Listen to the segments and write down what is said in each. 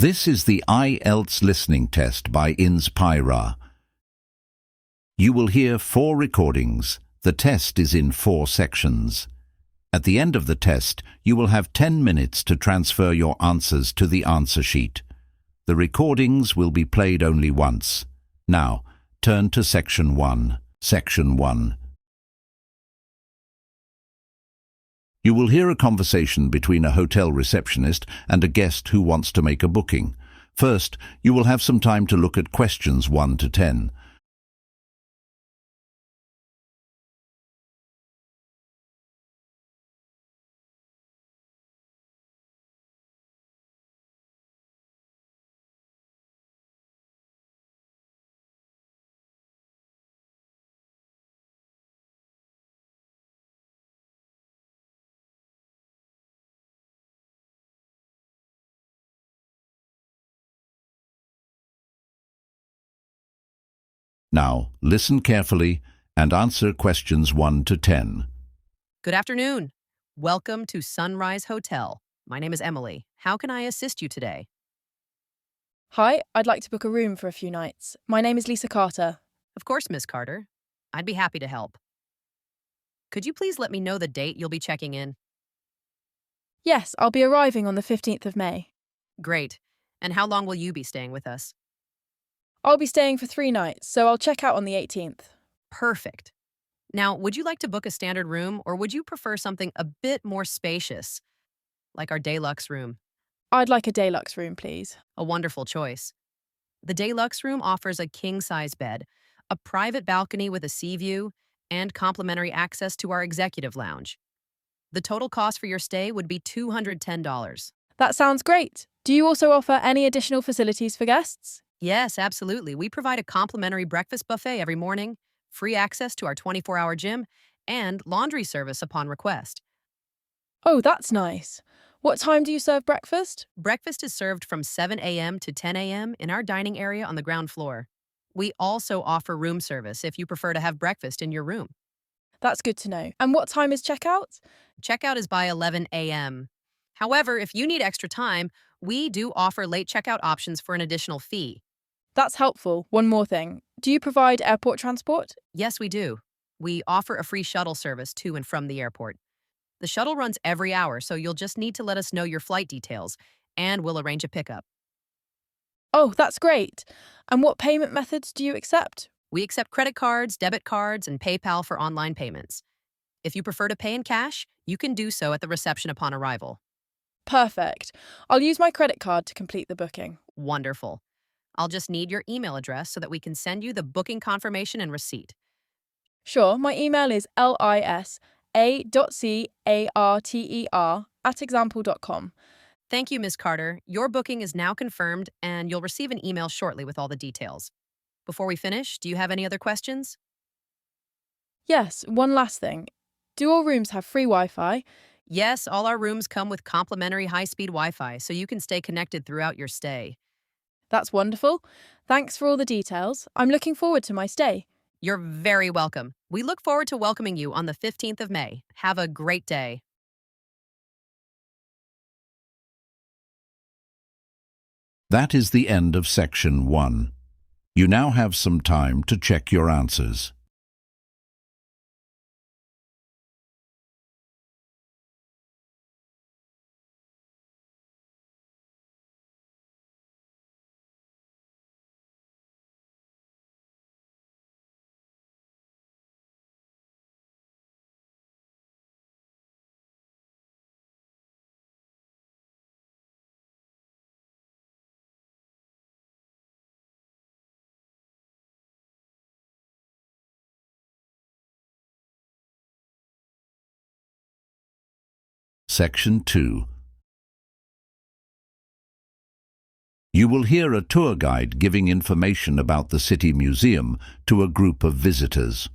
This is the IELTS Listening Test by Inzpira. You will hear 4 recordings. The test is in 4 sections. At the end of the test, you will have 10 minutes to transfer your answers to the answer sheet. The recordings will be played only once. Now, turn to Section 1. Section 1. You will hear a conversation between a hotel receptionist and a guest who wants to make a booking. First, you will have some time to look at questions 1 to 10. Now, listen carefully and answer questions 1 to 10. Good afternoon. Welcome to Sunrise Hotel. My name is Emily. How can I assist you today? Hi, I'd like to book a room for a few nights. My name is Lisa Carter. Of course, Miss Carter. I'd be happy to help. Could you please let me know the date you'll be checking in? Yes, I'll be arriving on the 15th of May. Great. And how long will you be staying with us? I'll be staying for 3 nights, so I'll check out on the 18th. Perfect. Now, would you like to book a standard room, or would you prefer something a bit more spacious, like our deluxe room? I'd like a deluxe room, please. A wonderful choice. The deluxe room offers a king-size bed, a private balcony with a sea view, and complimentary access to our executive lounge. The total cost for your stay would be $210. That sounds great. Do you also offer any additional facilities for guests? Yes, absolutely. We provide a complimentary breakfast buffet every morning, free access to our 24-hour gym, and laundry service upon request. Oh, that's nice. What time do you serve breakfast? Breakfast is served from 7 a.m. to 10 a.m. in our dining area on the ground floor. We also offer room service if you prefer to have breakfast in your room. That's good to know. And what time is checkout? Checkout is by 11 a.m. However, if you need extra time, we do offer late checkout options for an additional fee. That's helpful. One more thing. Do you provide airport transport? Yes, we do. We offer a free shuttle service to and from the airport. The shuttle runs every hour, so you'll just need to let us know your flight details, and we'll arrange a pickup. Oh, that's great. And what payment methods do you accept? We accept credit cards, debit cards, and PayPal for online payments. If you prefer to pay in cash, you can do so at the reception upon arrival. Perfect. I'll use my credit card to complete the booking. Wonderful. I'll just need your email address so that we can send you the booking confirmation and receipt. Sure, my email is lisa.carter@example.com. Thank you, Ms. Carter. Your booking is now confirmed, and you'll receive an email shortly with all the details. Before we finish, do you have any other questions? Yes, one last thing. Do all rooms have free Wi-Fi? Yes, all our rooms come with complimentary high-speed Wi-Fi, so you can stay connected throughout your stay. That's wonderful. Thanks for all the details. I'm looking forward to my stay. You're very welcome. We look forward to welcoming you on the 15th of May. Have a great day. That is the end of Section 1. You now have some time to check your answers. Section 2. You will hear a tour guide giving information about the City Museum to a group of visitors.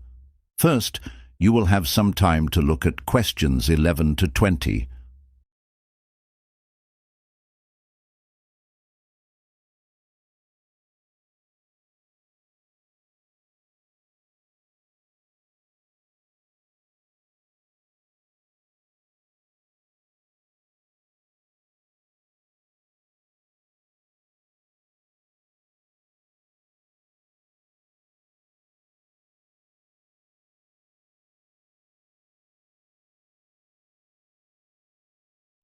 First, you will have some time to look at questions 11 to 20.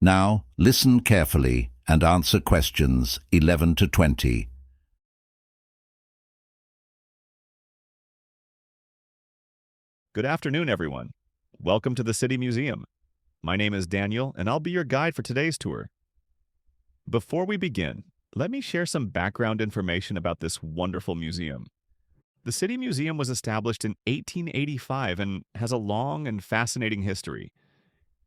Now, listen carefully and answer questions 11 to 20. Good afternoon, everyone. Welcome to the City Museum. My name is Daniel, and I'll be your guide for today's tour. Before we begin, let me share some background information about this wonderful museum. The City Museum was established in 1885 and has a long and fascinating history.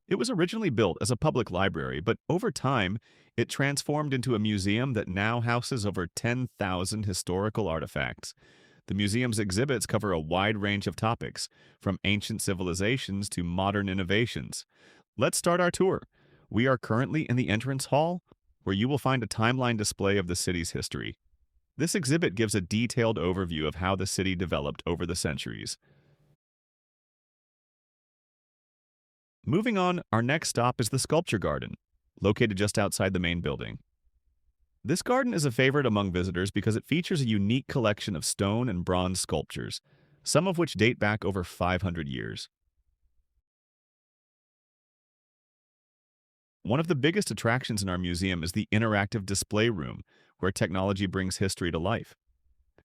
It was originally built as a public library, but over time, it transformed into a museum that now houses over 10,000 historical artifacts. The museum's exhibits cover a wide range of topics, from ancient civilizations to modern innovations. Let's start our tour. We are currently in the entrance hall, where you will find a timeline display of the city's history. This exhibit gives a detailed overview of how the city developed over the centuries. Moving on, our next stop is the Sculpture Garden, located just outside the main building. This garden is a favorite among visitors because it features a unique collection of stone and bronze sculptures, some of which date back over 500 years. One of the biggest attractions in our museum is the interactive display room, where technology brings history to life.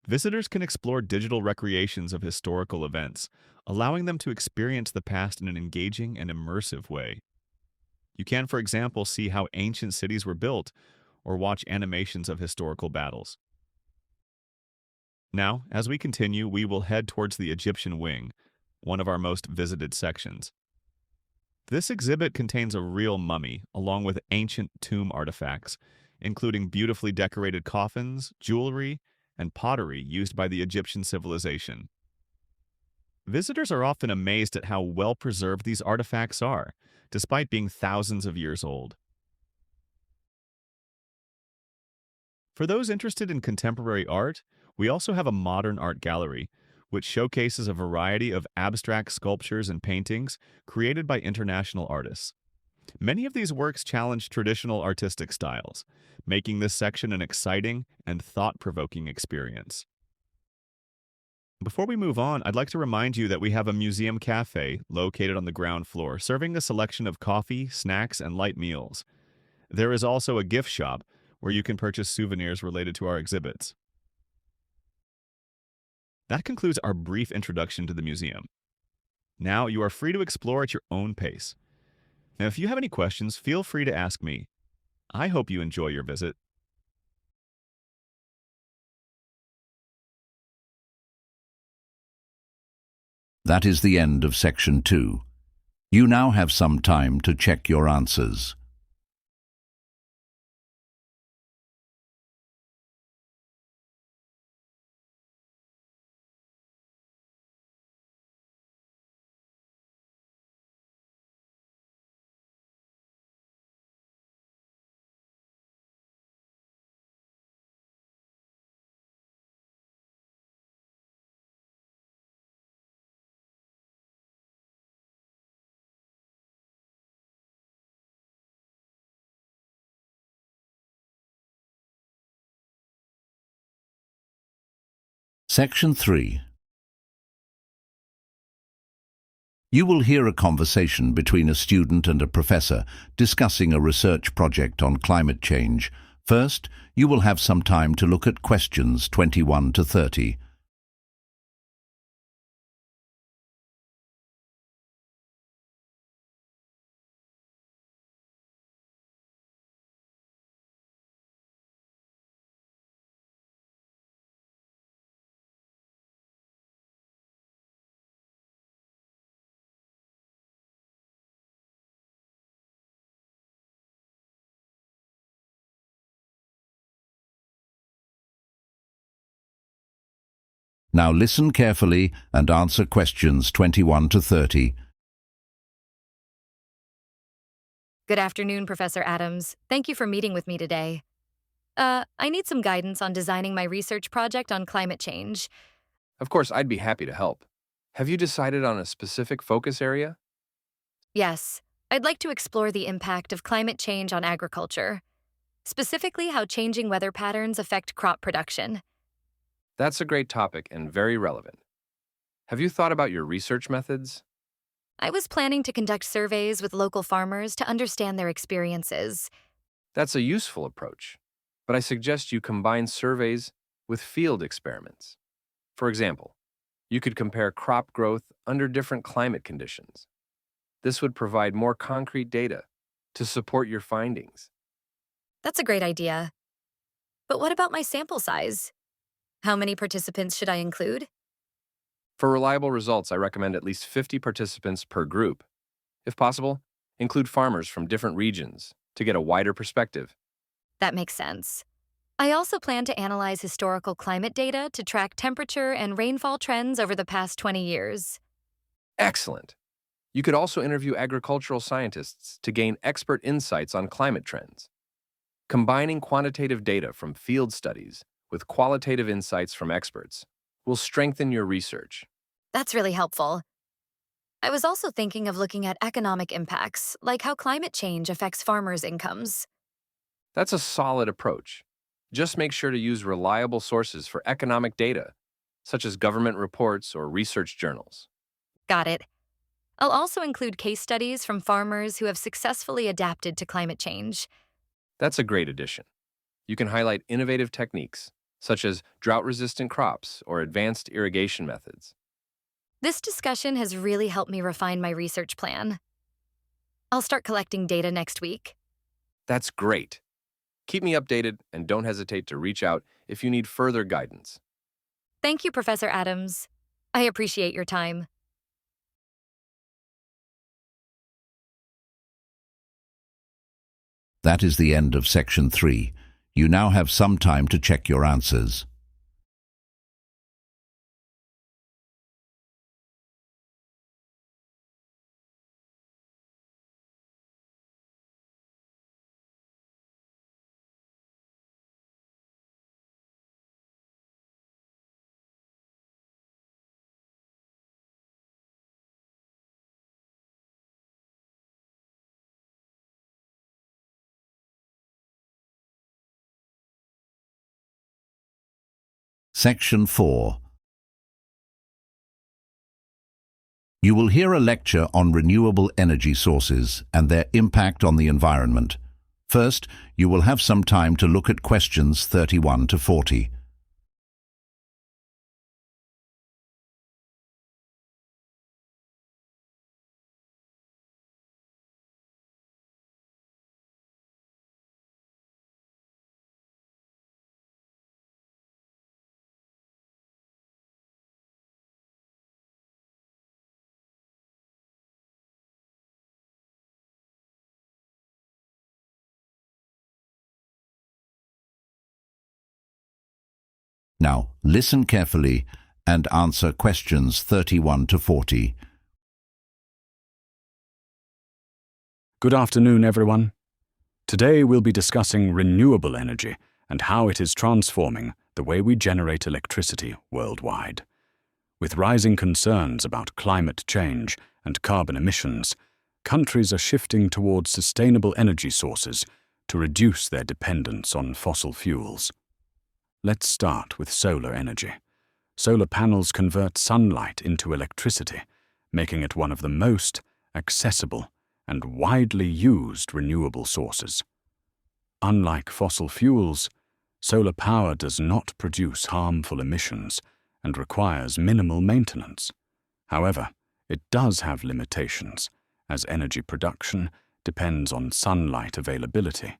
Visitors can explore digital recreations of historical events, allowing them to experience the past in an engaging and immersive way. You can, for example, see how ancient cities were built, or watch animations of historical battles. Now, as we continue, we will head towards the Egyptian wing, one of our most visited sections. This exhibit contains a real mummy, along with ancient tomb artifacts, including beautifully decorated coffins, jewelry, and pottery used by the Egyptian civilization. Visitors are often amazed at how well preserved these artifacts are, despite being thousands of years old. For those interested in contemporary art, we also have a modern art gallery, which showcases a variety of abstract sculptures and paintings created by international artists. Many of these works challenge traditional artistic styles, making this section an exciting and thought-provoking experience. Before we move on, I'd like to remind you that we have a museum cafe located on the ground floor, serving a selection of coffee, snacks, and light meals. There is also a gift shop where you can purchase souvenirs related to our exhibits. That concludes our brief introduction to the museum. Now you are free to explore at your own pace. Now, if you have any questions, feel free to ask me. I hope you enjoy your visit. That is the end of Section 2. You now have some time to check your answers. Section 3. You will hear a conversation between a student and a professor discussing a research project on climate change. First, you will have some time to look at questions 21 to 30. Now listen carefully and answer questions 21 to 30. Good afternoon, Professor Adams. Thank you for meeting with me today. I need some guidance on designing my research project on climate change. Of course, I'd be happy to help. Have you decided on a specific focus area? Yes, I'd like to explore the impact of climate change on agriculture, specifically how changing weather patterns affect crop production. That's a great topic and very relevant. Have you thought about your research methods? I was planning to conduct surveys with local farmers to understand their experiences. That's a useful approach, but I suggest you combine surveys with field experiments. For example, you could compare crop growth under different climate conditions. This would provide more concrete data to support your findings. That's a great idea. But what about my sample size? How many participants should I include? For reliable results, I recommend at least 50 participants per group. If possible, include farmers from different regions to get a wider perspective. That makes sense. I also plan to analyze historical climate data to track temperature and rainfall trends over the past 20 years. Excellent. You could also interview agricultural scientists to gain expert insights on climate trends. Combining quantitative data from field studies with qualitative insights from experts will strengthen your research. That's really helpful. I was also thinking of looking at economic impacts, like how climate change affects farmers' incomes. That's a solid approach. Just make sure to use reliable sources for economic data, such as government reports or research journals. Got it. I'll also include case studies from farmers who have successfully adapted to climate change. That's a great addition. You can highlight innovative techniques, such as drought-resistant crops or advanced irrigation methods. This discussion has really helped me refine my research plan. I'll start collecting data next week. That's great. Keep me updated and don't hesitate to reach out if you need further guidance. Thank you, Professor Adams. I appreciate your time. That is the end of Section 3. You now have some time to check your answers. Section 4. You will hear a lecture on renewable energy sources and their impact on the environment. First, you will have some time to look at questions 31 to 40. Now, listen carefully and answer questions 31 to 40. Good afternoon, everyone. Today we'll be discussing renewable energy and how it is transforming the way we generate electricity worldwide. With rising concerns about climate change and carbon emissions, countries are shifting towards sustainable energy sources to reduce their dependence on fossil fuels. Let's start with solar energy. Solar panels convert sunlight into electricity, making it one of the most accessible and widely used renewable sources. Unlike fossil fuels, solar power does not produce harmful emissions and requires minimal maintenance. However, it does have limitations, as energy production depends on sunlight availability.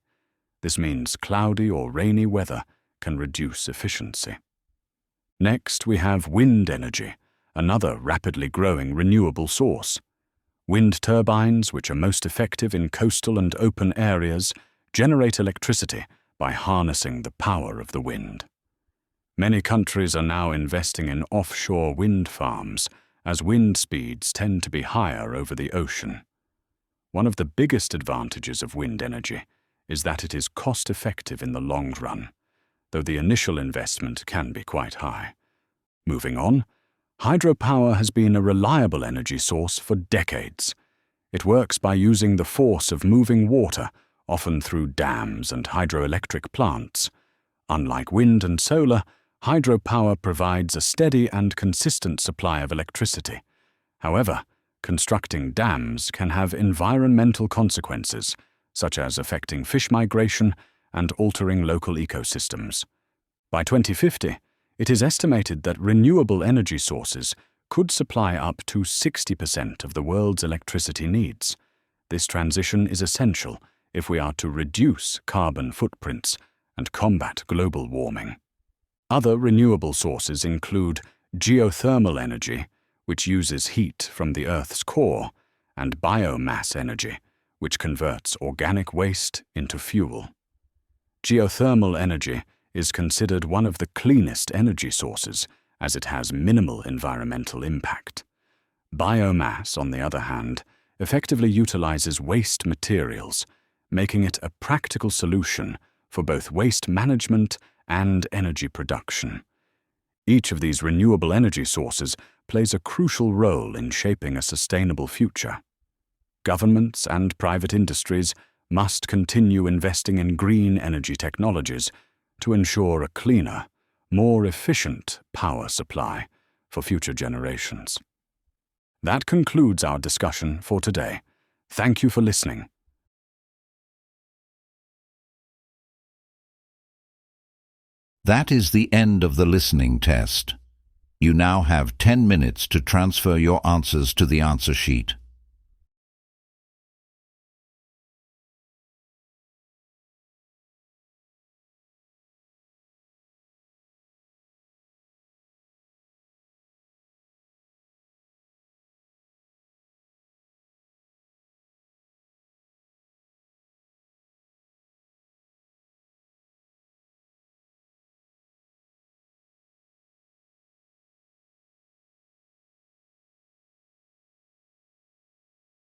This means cloudy or rainy weather can reduce efficiency. Next, we have wind energy, another rapidly growing renewable source. Wind turbines, which are most effective in coastal and open areas, generate electricity by harnessing the power of the wind. Many countries are now investing in offshore wind farms, as wind speeds tend to be higher over the ocean. One of the biggest advantages of wind energy is that it is cost-effective in the long run, though the initial investment can be quite high. Moving on, hydropower has been a reliable energy source for decades. It works by using the force of moving water, often through dams and hydroelectric plants. Unlike wind and solar, hydropower provides a steady and consistent supply of electricity. However, constructing dams can have environmental consequences, such as affecting fish migration and altering local ecosystems. By 2050, it is estimated that renewable energy sources could supply up to 60% of the world's electricity needs. This transition is essential if we are to reduce carbon footprints and combat global warming. Other renewable sources include geothermal energy, which uses heat from the Earth's core, and biomass energy, which converts organic waste into fuel. Geothermal energy is considered one of the cleanest energy sources, as it has minimal environmental impact. Biomass, on the other hand, effectively utilizes waste materials, making it a practical solution for both waste management and energy production. Each of these renewable energy sources plays a crucial role in shaping a sustainable future. Governments and private industries must continue investing in green energy technologies to ensure a cleaner, more efficient power supply for future generations. That concludes our discussion for today. Thank you for listening. That is the end of the listening test. You now have 10 minutes to transfer your answers to the answer sheet.